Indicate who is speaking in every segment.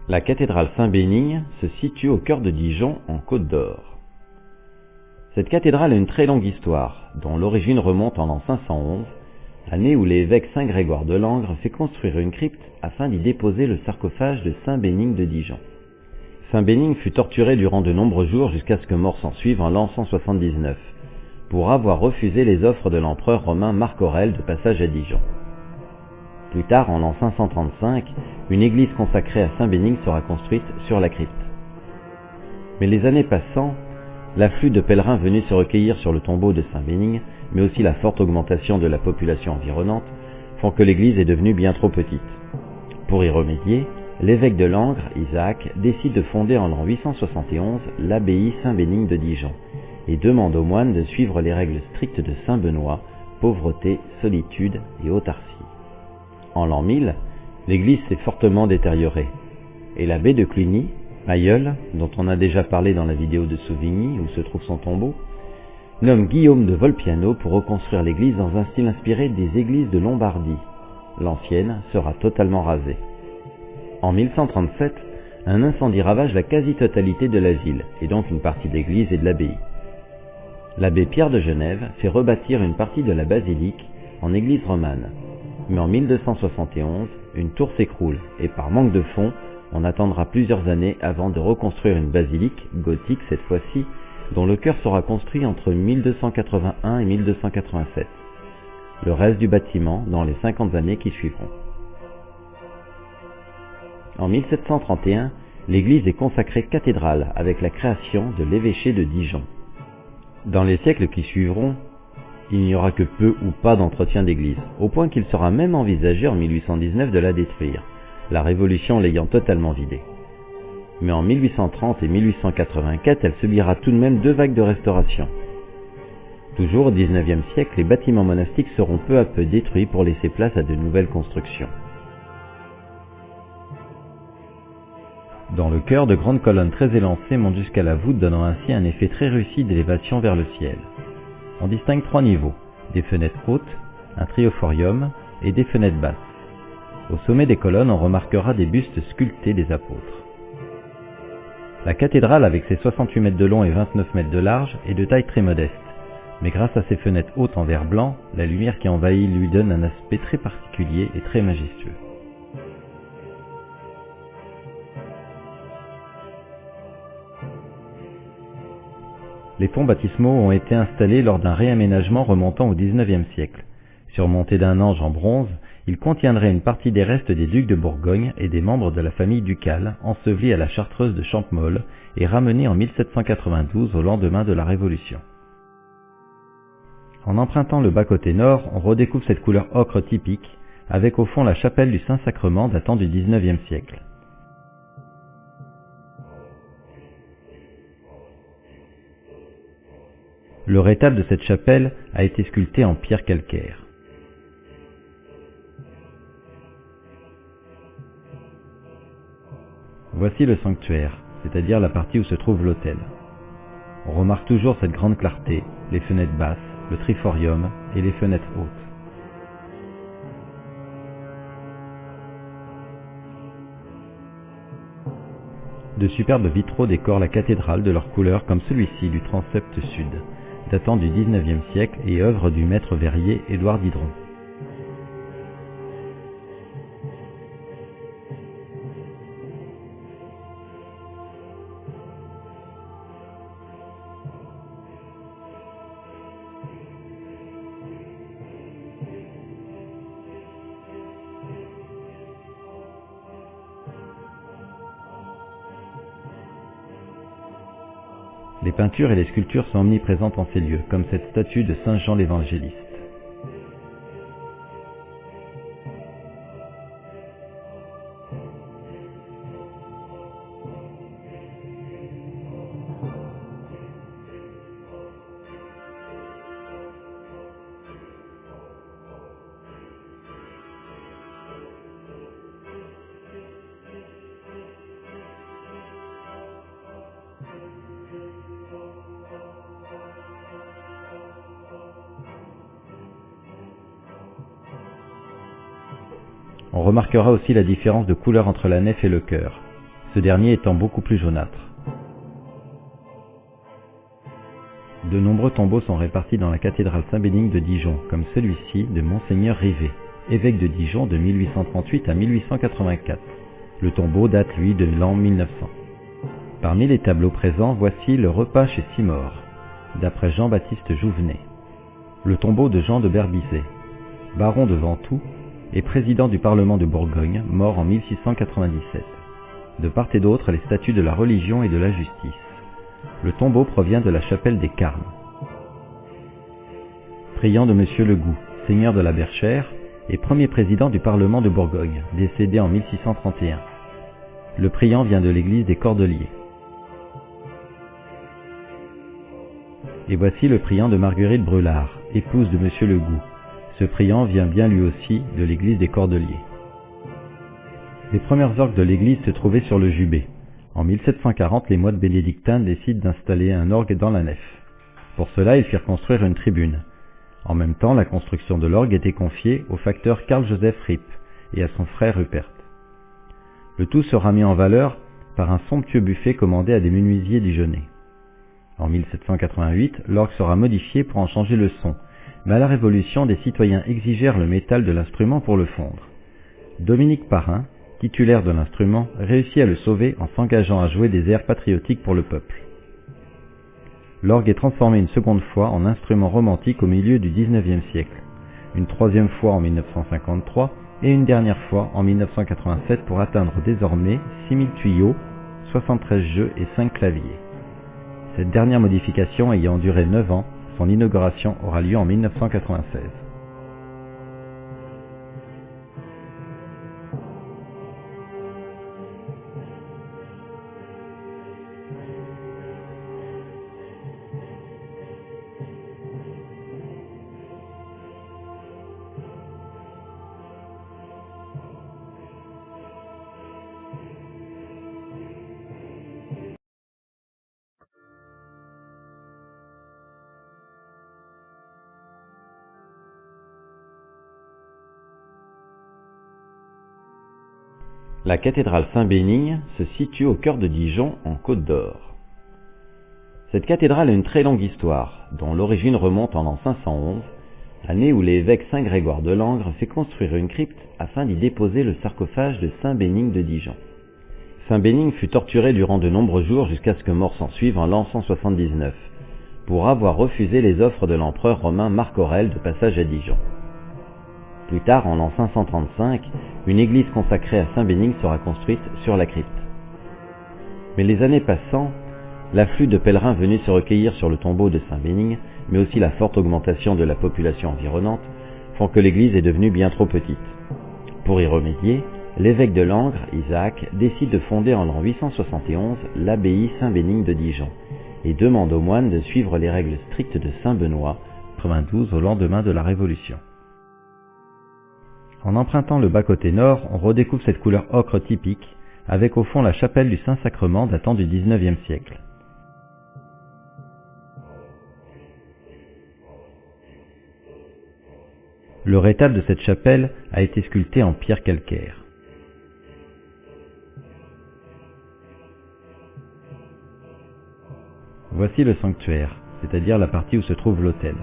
Speaker 1: La cathédrale Saint-Bénigne se situe au cœur de Dijon, en Côte d'Or. Cette cathédrale a une très longue histoire, dont l'origine remonte en l'an 511, année où l'évêque Saint Grégoire de Langres fait construire une crypte afin d'y déposer le sarcophage de Saint Bénigne de Dijon. Saint Bénigne fut torturé durant de nombreux jours jusqu'à ce que mort s'en suive en l'an 179, pour avoir refusé les offres de l'empereur romain Marc Aurèle de passage à Dijon. Plus tard, en l'an 535, une église consacrée à Saint Bénigne sera construite sur la crypte. Mais les années passant, l'afflux de pèlerins venus se recueillir sur le tombeau de Saint Bénigne, mais aussi la forte augmentation de la population environnante, font que l'église est devenue bien trop petite. Pour y remédier, l'évêque de Langres, Isaac, décide de fonder en l'an 871 l'abbaye Saint-Bénigne de Dijon, et demande aux moines de suivre les règles strictes de Saint Benoît, pauvreté, solitude et autarcie. En l'an 1000, l'église s'est fortement détériorée, et l'abbé de Cluny, aïeul, dont on a déjà parlé dans la vidéo de Sauvigny où se trouve son tombeau, nomme Guillaume de Volpiano pour reconstruire l'église dans un style inspiré des églises de Lombardie. L'ancienne sera totalement rasée. En 1137, un incendie ravage la quasi-totalité de la ville, et donc une partie de l'église et de l'abbaye. L'abbé Pierre de Genève fait rebâtir une partie de la basilique en église romane. Mais en 1271, une tour s'écroule, et par manque de fonds, on attendra plusieurs années avant de reconstruire une basilique, gothique cette fois-ci, dont le chœur sera construit entre 1281 et 1287. Le reste du bâtiment dans les 50 années qui suivront. En 1731, l'église est consacrée cathédrale avec la création de l'évêché de Dijon. Dans les siècles qui suivront, il n'y aura que peu ou pas d'entretien d'église, au point qu'il sera même envisagé en 1819 de la détruire, la Révolution l'ayant totalement vidée. Mais en 1830 et 1884, elle subira tout de même deux vagues de restauration. Toujours au XIXe siècle, les bâtiments monastiques seront peu à peu détruits pour laisser place à de nouvelles constructions. Dans le chœur, de grandes colonnes très élancées montent jusqu'à la voûte, donnant ainsi un effet très réussi d'élévation vers le ciel. On distingue trois niveaux, des fenêtres hautes, un triophorium et des fenêtres basses. Au sommet des colonnes, on remarquera des bustes sculptés des apôtres. La cathédrale, avec ses 68 mètres de long et 29 mètres de large, est de taille très modeste. Mais grâce à ses fenêtres hautes en verre blanc, la lumière qui envahit lui donne un aspect très particulier et très majestueux. Les ponts baptismaux ont été installés lors d'un réaménagement remontant au XIXe siècle. Surmontés d'un ange en bronze, ils contiendraient une partie des restes des ducs de Bourgogne et des membres de la famille ducale ensevelis à la chartreuse de Champmolles et ramenés en 1792 au lendemain de la Révolution. En empruntant le bas-côté nord, on redécouvre cette couleur ocre typique, avec au fond la chapelle du Saint-Sacrement datant du XIXe siècle. Le rétable de cette chapelle a été sculpté en pierre calcaire. Voici le sanctuaire, c'est-à-dire la partie où se trouve l'autel. On remarque toujours cette grande clarté, les fenêtres basses, le triforium et les fenêtres hautes. De superbes vitraux décorent la cathédrale de leur couleur comme celui-ci du transept sud, datant du XIXe siècle et œuvre du maître verrier Édouard Didron. Les peintures et les sculptures sont omniprésentes en ces lieux, comme cette statue de Saint Jean l'Évangéliste. On remarquera aussi la différence de couleur entre la nef et le chœur. ce dernier étant beaucoup plus jaunâtre. De nombreux tombeaux sont répartis dans la cathédrale Saint-Bénigne de Dijon, comme celui-ci de Monseigneur Rivet, évêque de Dijon de 1838 à 1884. Le tombeau date, lui, de l'an 1900. Parmi les tableaux présents, voici le repas chez Simore, d'après Jean-Baptiste Jouvenet. Le tombeau de Jean de Berbisey, baron de Ventoux et président du Parlement de Bourgogne, mort en 1697. De part et d'autre, les statues de la religion et de la justice. Le tombeau provient de la chapelle des Carmes. Priant de Monsieur Legout, seigneur de la Berchère et premier président du Parlement de Bourgogne, décédé en 1631. Le priant vient de l'église des Cordeliers. Et voici le priant de Marguerite Brulard, épouse de Monsieur Legout. Ce priant vient bien lui aussi de l'église des Cordeliers. Les premières orgues de l'église se trouvaient sur le Jubé. En 1740, les moines bénédictins décident d'installer un orgue dans la nef. Pour cela, ils firent construire une tribune. En même temps, la construction de l'orgue était confiée au facteur Carl-Joseph Ripp et à son frère Rupert. Le tout sera mis en valeur par un somptueux buffet commandé à des menuisiers dijonnais. En 1788, l'orgue sera modifié pour en changer le son, mais à la Révolution, des citoyens exigèrent le métal de l'instrument pour le fondre. Dominique Parrain, titulaire de l'instrument, réussit à le sauver en s'engageant à jouer des airs patriotiques pour le peuple. L'orgue est transformé une seconde fois en instrument romantique au milieu du XIXe siècle, une troisième fois en 1953 et une dernière fois en 1987 pour atteindre désormais 6000 tuyaux, 73 jeux et 5 claviers. Cette dernière modification ayant duré 9 ans, son inauguration aura lieu en 1996. La cathédrale Saint-Bénigne se situe au cœur de Dijon, en Côte d'Or. Cette cathédrale a une très longue histoire, dont l'origine remonte en l'an 511, année où l'évêque Saint Grégoire de Langres fait construire une crypte afin d'y déposer le sarcophage de Saint Bénigne de Dijon. Saint Bénigne fut torturé durant de nombreux jours jusqu'à ce que mort s'en suive en l'an 179, pour avoir refusé les offres de l'empereur romain Marc Aurèle de passage à Dijon. Plus tard, en l'an 535, une église consacrée à Saint Bénigne sera construite sur la crypte. Mais les années passant, l'afflux de pèlerins venus se recueillir sur le tombeau de Saint Bénigne, mais aussi la forte augmentation de la population environnante, font que l'église est devenue bien trop petite. Pour y remédier, l'évêque de Langres, Isaac, décide de fonder en l'an 871 l'abbaye Saint-Bénigne de Dijon, et demande aux moines de suivre les règles strictes de Saint Benoît, 92 au lendemain de la Révolution. En empruntant le bas-côté nord, on redécouvre cette couleur ocre typique, avec au fond la chapelle du Saint-Sacrement datant du XIXe siècle. Le rétable de cette chapelle a été sculpté en pierre calcaire. Voici le sanctuaire, c'est-à-dire la partie où se trouve l'autel.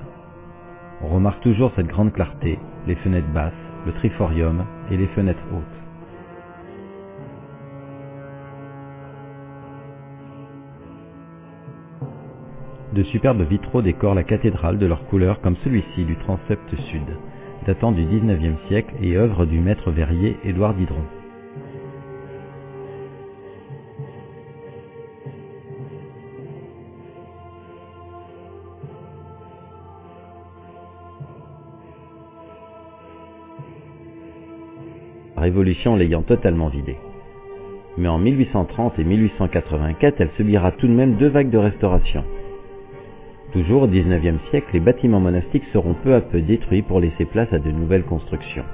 Speaker 1: On remarque toujours cette grande clarté, les fenêtres basses, le triforium et les fenêtres hautes. De superbes vitraux décorent la cathédrale de leur couleur comme celui-ci du transept sud, datant du XIXe siècle et œuvre du maître verrier Édouard Didron. Révolution l'ayant totalement vidée. Mais en 1830 et 1884, elle subira tout de même 2 vagues de restauration. Toujours au XIXe siècle, les bâtiments monastiques seront peu à peu détruits pour laisser place à de nouvelles constructions.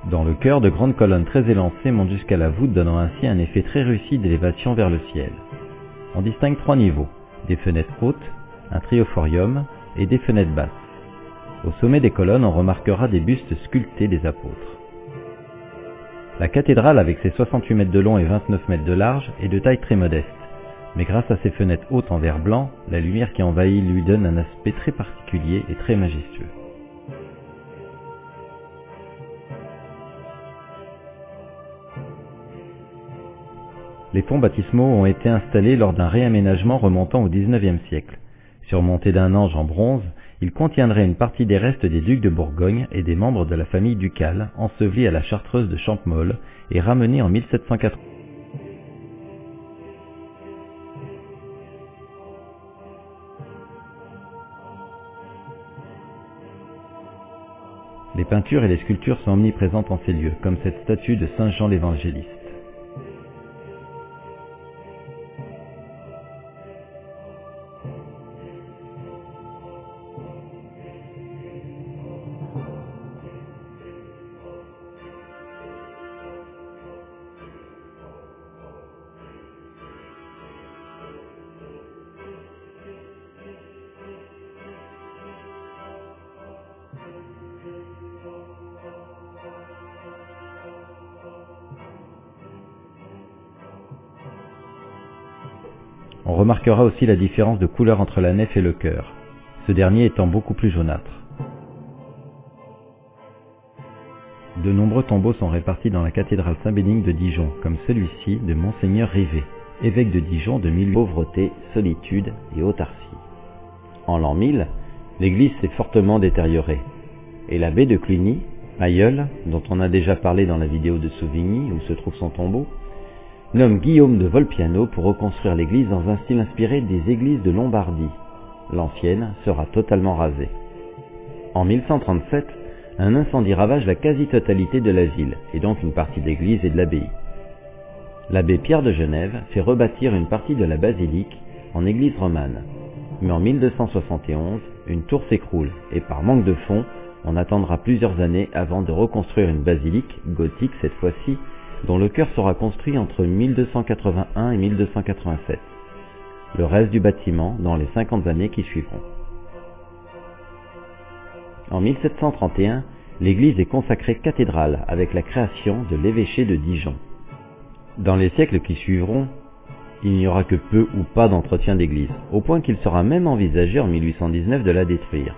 Speaker 1: Dans le chœur, de grandes colonnes très élancées montent jusqu'à la voûte, donnant ainsi un effet très réussi d'élévation vers le ciel. On distingue 3 niveaux, des fenêtres hautes, un triophorium et des fenêtres basses. Au sommet des colonnes, on remarquera des bustes sculptés des apôtres. La cathédrale, avec ses 68 mètres de long et 29 mètres de large, est de taille très modeste. Mais grâce à ses fenêtres hautes en verre blanc, la lumière qui envahit lui donne un aspect très particulier et très majestueux. Les ponts baptismaux ont été installés lors d'un réaménagement remontant au XIXe siècle. Surmontés d'un ange en bronze, ils contiendraient une partie des restes des ducs de Bourgogne et des membres de la famille ducale ensevelis à la chartreuse de Champmolles et ramenés en 1780. Les peintures et les sculptures sont omniprésentes en ces lieux, comme cette statue de Saint Jean l'Évangéliste. On remarquera aussi la différence de couleur entre la nef et le chœur, ce dernier étant beaucoup plus jaunâtre. De nombreux tombeaux sont répartis dans la cathédrale Saint-Bénigne de Dijon, comme celui-ci de Monseigneur Rivet, évêque de Dijon de pauvreté, solitude et autarcie. En l'an 1000, l'église s'est fortement détériorée, et l'abbé de Cluny, aïeul, dont on a déjà parlé dans la vidéo de Souvigny où se trouve son tombeau, nomme Guillaume de Volpiano pour reconstruire l'église dans un style inspiré des églises de Lombardie. L'ancienne sera totalement rasée. En 1137, un incendie ravage la quasi-totalité de la ville, et donc une partie de l'église et de l'abbaye. L'abbé Pierre de Genève fait rebâtir une partie de la basilique en église romane. Mais en 1271, une tour s'écroule, et par manque de fonds, on attendra plusieurs années avant de reconstruire une basilique, gothique cette fois-ci, dont le chœur sera construit entre 1281 et 1287. Le reste du bâtiment dans les 50 années qui suivront. En 1731, l'église est consacrée cathédrale avec la création de l'évêché de Dijon. Dans les siècles qui suivront, il n'y aura que peu ou pas d'entretien d'église, au point qu'il sera même envisagé en 1819 de la détruire,